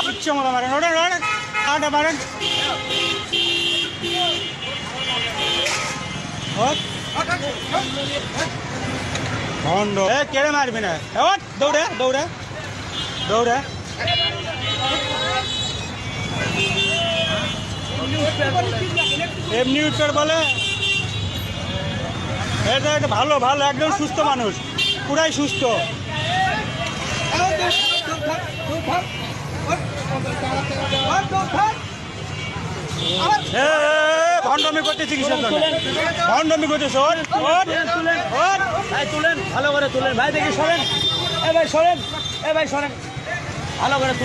ইচ্ছে মতো মারেন ওটা মারেন ভণ্ড কেড়ে মারবি না দৌড়ে দৌড়ে দৌড়ে এমনি উঠবে বলে এটা একটা ভালো ভালো একদম সুস্থ মানুষ পুরাই সুস্থ ভণ্ডমি করতেছি কিসের জন্য ভণ্ডমি করতেছে তুলেন ভালো করে তুলেন ভাই দেখি সরেন এ ভাই সরেন ভালো করে তুলেন